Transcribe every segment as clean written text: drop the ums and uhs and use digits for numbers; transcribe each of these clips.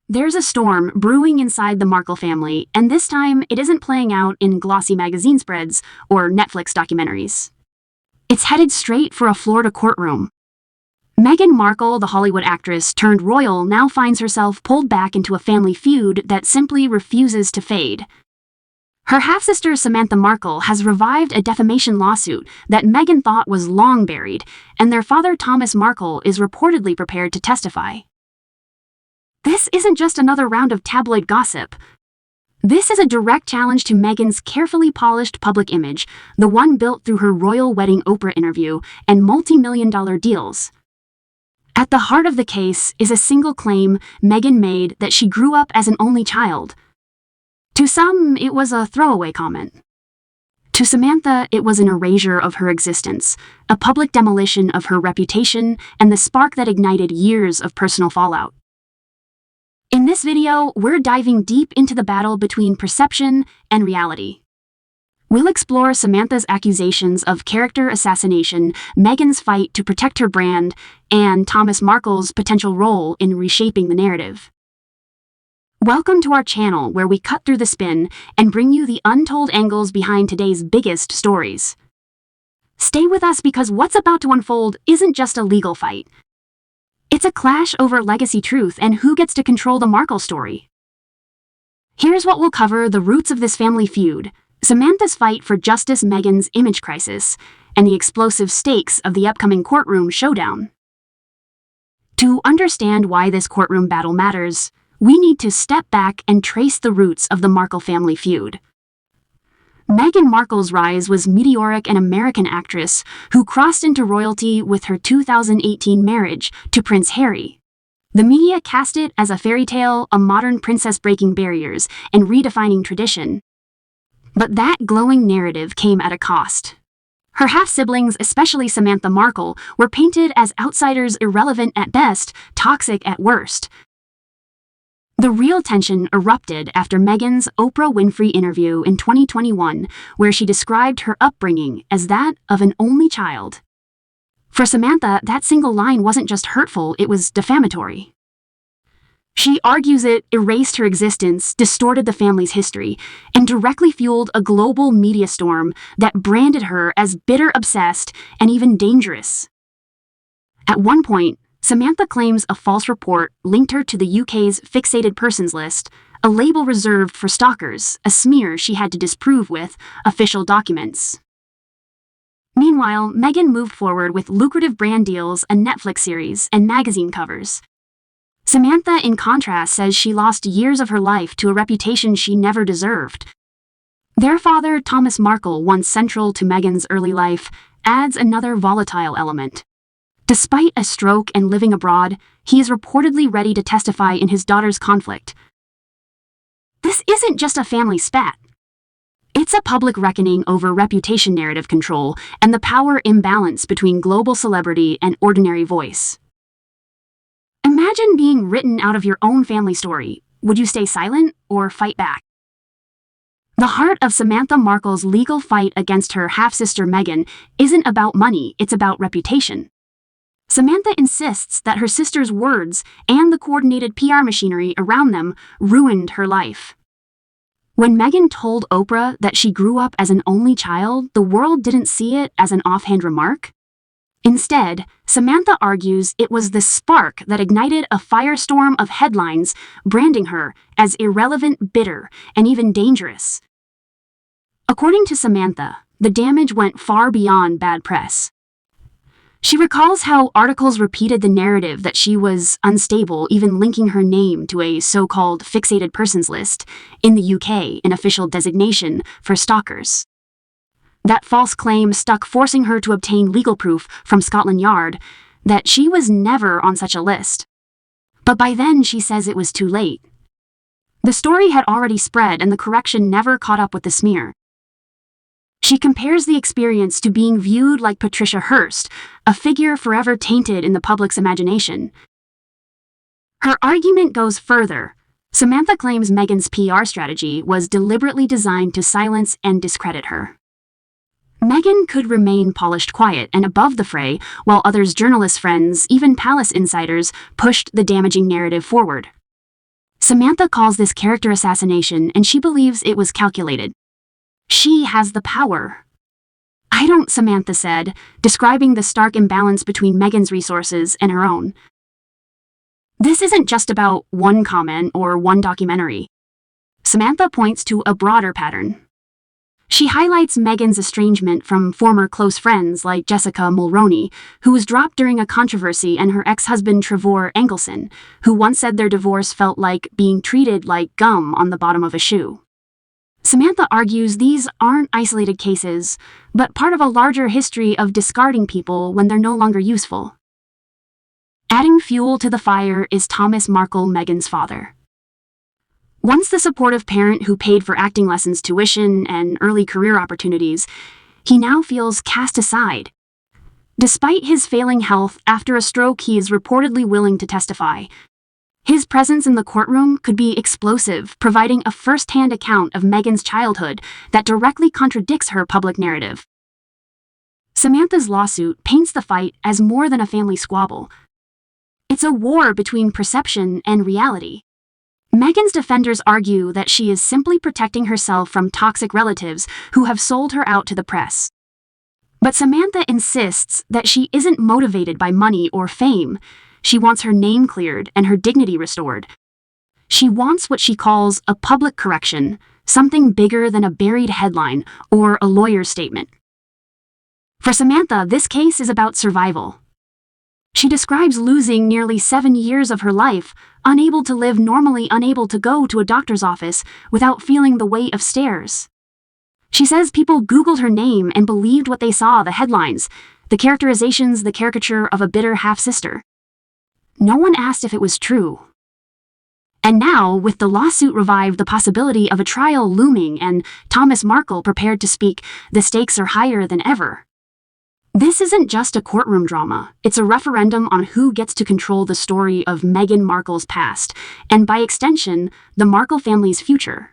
There's a storm brewing inside the Markle family, and this time it isn't playing out in glossy magazine spreads or Netflix documentaries. It's headed straight for a Florida courtroom. Meghan Markle, the Hollywood actress turned royal, now finds herself pulled back into a family feud that simply refuses to fade. Her half-sister Samantha Markle has revived a defamation lawsuit that Meghan thought was long buried, and their father Thomas Markle is reportedly prepared to testify. This isn't just another round of tabloid gossip. This is a direct challenge to Meghan's carefully polished public image, the one built through her royal wedding Oprah interview and multi-million-dollar deals. At the heart of the case is a single claim Meghan made that she grew up as an only child. To some, it was a throwaway comment. To Samantha, it was an erasure of her existence, a public demolition of her reputation, and the spark that ignited years of personal fallout. In this video, we're diving deep into the battle between perception and reality. We'll explore Samantha's accusations of character assassination, Meghan's fight to protect her brand, and Thomas Markle's potential role in reshaping the narrative. Welcome to our channel, where we cut through the spin and bring you the untold angles behind today's biggest stories. Stay with us, because what's about to unfold isn't just a legal fight. It's a clash over legacy truth and who gets to control the Markle story. Here's what we'll cover: the roots of this family feud, Samantha's fight for justice, Meghan's image crisis, and the explosive stakes of the upcoming courtroom showdown. To understand why this courtroom battle matters, we need to step back and trace the roots of the Markle family feud. Meghan Markle's rise was meteoric, an American actress who crossed into royalty with her 2018 marriage to Prince Harry. The media cast it as a fairy tale, a modern princess breaking barriers and redefining tradition. But that glowing narrative came at a cost. Her half-siblings, especially Samantha Markle, were painted as outsiders, irrelevant at best, toxic at worst. The real tension erupted after Meghan's Oprah Winfrey interview in 2021, where she described her upbringing as that of an only child. For Samantha, that single line wasn't just hurtful, it was defamatory. She argues it erased her existence, distorted the family's history, and directly fueled a global media storm that branded her as bitter, obsessed, and even dangerous. At one point, Samantha claims a false report linked her to the UK's fixated persons list, a label reserved for stalkers, a smear she had to disprove with official documents. Meanwhile, Meghan moved forward with lucrative brand deals, a Netflix series, and magazine covers. Samantha, in contrast, says she lost years of her life to a reputation she never deserved. Their father, Thomas Markle, once central to Meghan's early life, adds another volatile element. Despite a stroke and living abroad, he is reportedly ready to testify in his daughter's conflict. This isn't just a family spat. It's a public reckoning over reputation, narrative control, and the power imbalance between global celebrity and ordinary voice. Imagine being written out of your own family story. Would you stay silent or fight back? The heart of Samantha Markle's legal fight against her half-sister Meghan isn't about money, it's about reputation. Samantha insists that her sister's words and the coordinated PR machinery around them ruined her life. When Meghan told Oprah that she grew up as an only child, the world didn't see it as an offhand remark. Instead, Samantha argues it was the spark that ignited a firestorm of headlines, branding her as irrelevant, bitter, and even dangerous. According to Samantha, the damage went far beyond bad press. She recalls how articles repeated the narrative that she was unstable, even linking her name to a so-called fixated persons list in the UK, an official designation for stalkers. That false claim stuck, forcing her to obtain legal proof from Scotland Yard that she was never on such a list. But by then, she says it was too late. The story had already spread, and the correction never caught up with the smear. She compares the experience to being viewed like Patricia Hearst, a figure forever tainted in the public's imagination. Her argument goes further. Samantha claims Meghan's PR strategy was deliberately designed to silence and discredit her. Meghan could remain polished, quiet, and above the fray, while others, journalists, friends, even palace insiders, pushed the damaging narrative forward. Samantha calls this character assassination, and she believes it was calculated. She has the power. "I don't," Samantha said, describing the stark imbalance between Meghan's resources and her own. This isn't just about one comment or one documentary. Samantha points to a broader pattern. She highlights Meghan's estrangement from former close friends like Jessica Mulroney, who was dropped during a controversy, and her ex-husband Trevor Engelson, who once said their divorce felt like being treated like gum on the bottom of a shoe. Samantha argues these aren't isolated cases, but part of a larger history of discarding people when they're no longer useful. Adding fuel to the fire is Thomas Markle, Meghan's father. Once the supportive parent who paid for acting lessons, tuition, and early career opportunities, he now feels cast aside. Despite his failing health after a stroke, he is reportedly willing to testify. His presence in the courtroom could be explosive, providing a first-hand account of Meghan's childhood that directly contradicts her public narrative. Samantha's lawsuit paints the fight as more than a family squabble. It's a war between perception and reality. Meghan's defenders argue that she is simply protecting herself from toxic relatives who have sold her out to the press. But Samantha insists that she isn't motivated by money or fame. She wants her name cleared and her dignity restored. She wants what she calls a public correction, something bigger than a buried headline or a lawyer's statement. For Samantha, this case is about survival. She describes losing nearly 7 years of her life, unable to live normally, unable to go to a doctor's office without feeling the weight of stares. She says people Googled her name and believed what they saw, the headlines, the characterizations, the caricature of a bitter half-sister. No one asked if it was true. And now, with the lawsuit revived, the possibility of a trial looming, and Thomas Markle prepared to speak, the stakes are higher than ever. This isn't just a courtroom drama, it's a referendum on who gets to control the story of Meghan Markle's past, and by extension, the Markle family's future.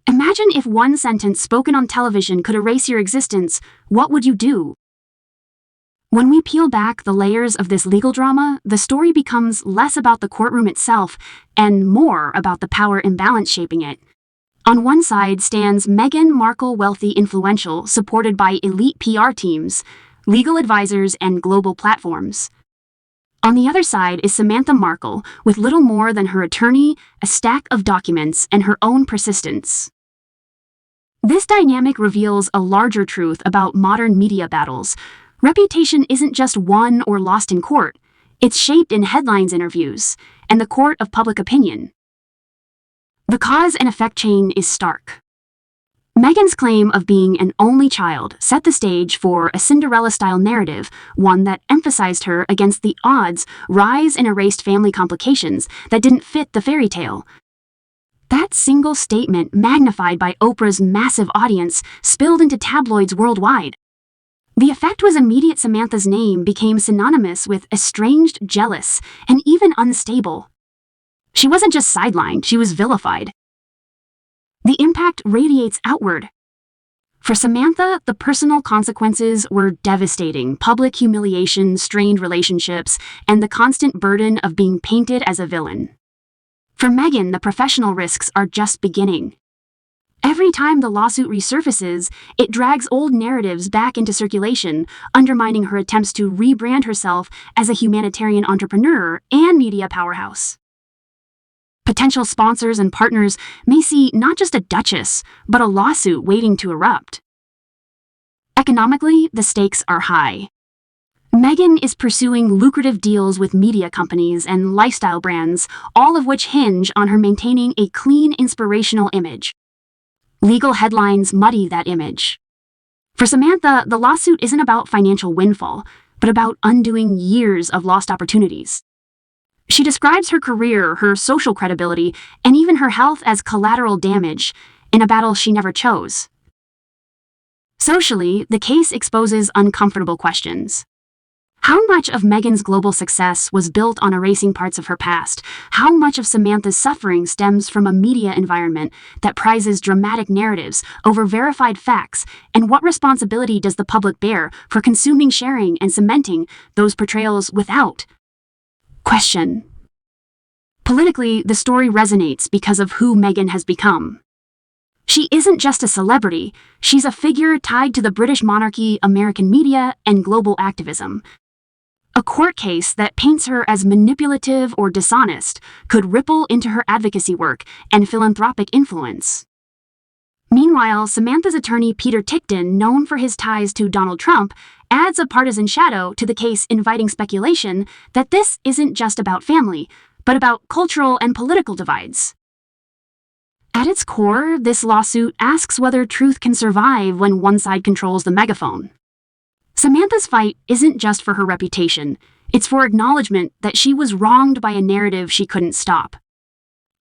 Imagine if one sentence spoken on television could erase your existence. What would you do? When we peel back the layers of this legal drama, the story becomes less about the courtroom itself and more about the power imbalance shaping it. On one side stands Meghan Markle, wealthy, influential, supported by elite PR teams, legal advisors, and global platforms. On the other side is Samantha Markle, with little more than her attorney, a stack of documents, and her own persistence. This dynamic reveals a larger truth about modern media battles. Reputation isn't just won or lost in court, it's shaped in headlines, interviews, and the court of public opinion. The cause and effect chain is stark. Meghan's claim of being an only child set the stage for a Cinderella-style narrative, one that emphasized her against the odds, rise and erased family complications that didn't fit the fairy tale. That single statement, magnified by Oprah's massive audience, spilled into tabloids worldwide. The effect was immediate. Samantha's name became synonymous with estranged, jealous, and even unstable. She wasn't just sidelined, she was vilified. The impact radiates outward. For Samantha, the personal consequences were devastating: public humiliation, strained relationships, and the constant burden of being painted as a villain. For Meghan, the professional risks are just beginning. Every time the lawsuit resurfaces, it drags old narratives back into circulation, undermining her attempts to rebrand herself as a humanitarian entrepreneur and media powerhouse. Potential sponsors and partners may see not just a duchess, but a lawsuit waiting to erupt. Economically, the stakes are high. Meghan is pursuing lucrative deals with media companies and lifestyle brands, all of which hinge on her maintaining a clean, inspirational image. Legal headlines muddy that image. For Samantha, the lawsuit isn't about financial windfall, but about undoing years of lost opportunities. She describes her career, her social credibility, and even her health as collateral damage in a battle she never chose. Socially, the case exposes uncomfortable questions. How much of Meghan's global success was built on erasing parts of her past? How much of Samantha's suffering stems from a media environment that prizes dramatic narratives over verified facts? And what responsibility does the public bear for consuming, sharing, and cementing those portrayals without question? Politically, the story resonates because of who Meghan has become. She isn't just a celebrity, she's a figure tied to the British monarchy, American media, and global activism. A court case that paints her as manipulative or dishonest could ripple into her advocacy work and philanthropic influence. Meanwhile, Samantha's attorney Peter Tickton, known for his ties to Donald Trump, adds a partisan shadow to the case, inviting speculation that this isn't just about family, but about cultural and political divides. At its core, this lawsuit asks whether truth can survive when one side controls the megaphone. Samantha's fight isn't just for her reputation, it's for acknowledgement that she was wronged by a narrative she couldn't stop.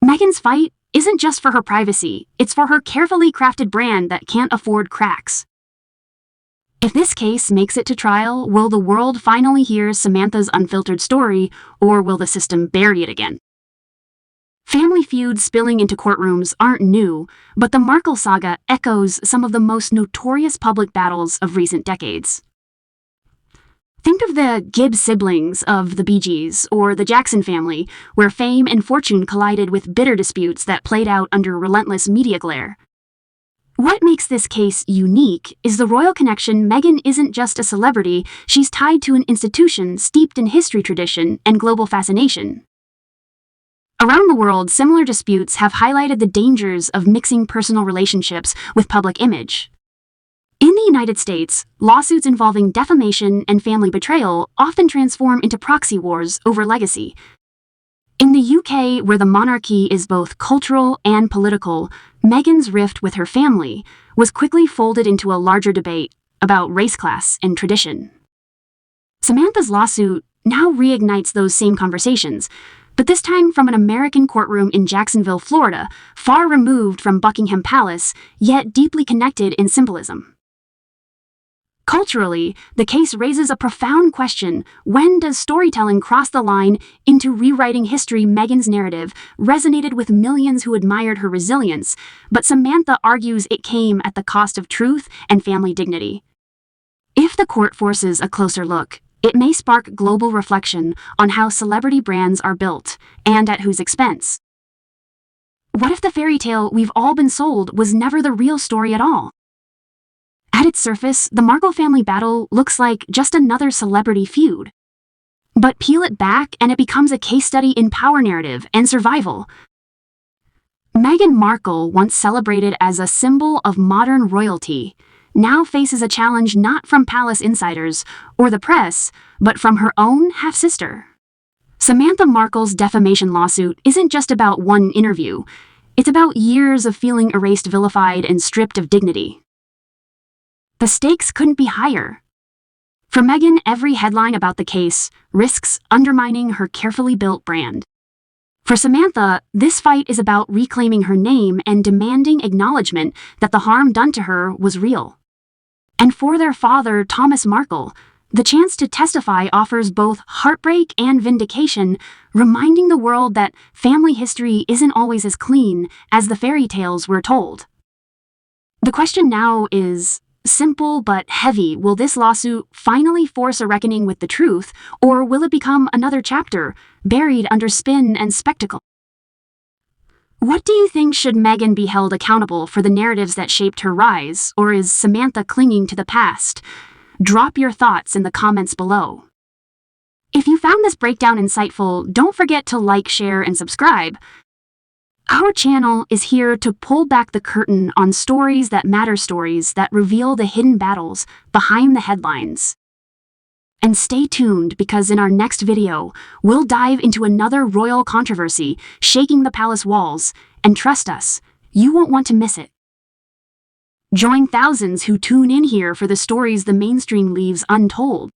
Meghan's fight isn't just for her privacy, it's for her carefully crafted brand that can't afford cracks. If this case makes it to trial, will the world finally hear Samantha's unfiltered story, or will the system bury it again? Family feuds spilling into courtrooms aren't new, but the Markle saga echoes some of the most notorious public battles of recent decades. Think of the Gibbs siblings of the Bee Gees, or the Jackson family, where fame and fortune collided with bitter disputes that played out under relentless media glare. What makes this case unique is the royal connection. Meghan isn't just a celebrity, she's tied to an institution steeped in history, tradition, and global fascination. Around the world, similar disputes have highlighted the dangers of mixing personal relationships with public image. In the United States, lawsuits involving defamation and family betrayal often transform into proxy wars over legacy. In the UK, where the monarchy is both cultural and political, Meghan's rift with her family was quickly folded into a larger debate about race, class, and tradition. Samantha's lawsuit now reignites those same conversations, but this time from an American courtroom in Jacksonville, Florida, far removed from Buckingham Palace, yet deeply connected in symbolism. Culturally, the case raises a profound question: when does storytelling cross the line into rewriting history? Meghan's narrative resonated with millions who admired her resilience, but Samantha argues it came at the cost of truth and family dignity. If the court forces a closer look, it may spark global reflection on how celebrity brands are built, and at whose expense. What if the fairy tale we've all been sold was never the real story at all? At its surface, the Markle family battle looks like just another celebrity feud. But peel it back and it becomes a case study in power narrative and survival. Meghan Markle, once celebrated as a symbol of modern royalty, now faces a challenge not from palace insiders or the press, but from her own half-sister. Samantha Markle's defamation lawsuit isn't just about one interview. It's about years of feeling erased, vilified, and stripped of dignity. The stakes couldn't be higher. For Meghan, every headline about the case risks undermining her carefully built brand. For Samantha, this fight is about reclaiming her name and demanding acknowledgement that the harm done to her was real. And for their father, Thomas Markle, the chance to testify offers both heartbreak and vindication, reminding the world that family history isn't always as clean as the fairy tales we're told. The question now is simple but heavy: will this lawsuit finally force a reckoning with the truth, or will it become another chapter buried under spin and spectacle? What do you think? Should Meghan be held accountable for the narratives that shaped her rise, or is Samantha clinging to the past? Drop your thoughts in the comments below. If you found this breakdown insightful, don't forget to like, share, and subscribe. Our channel is here to pull back the curtain on stories that matter, stories that reveal the hidden battles behind the headlines. And stay tuned, because in our next video, we'll dive into another royal controversy shaking the palace walls, and trust us, you won't want to miss it. Join thousands who tune in here for the stories the mainstream leaves untold.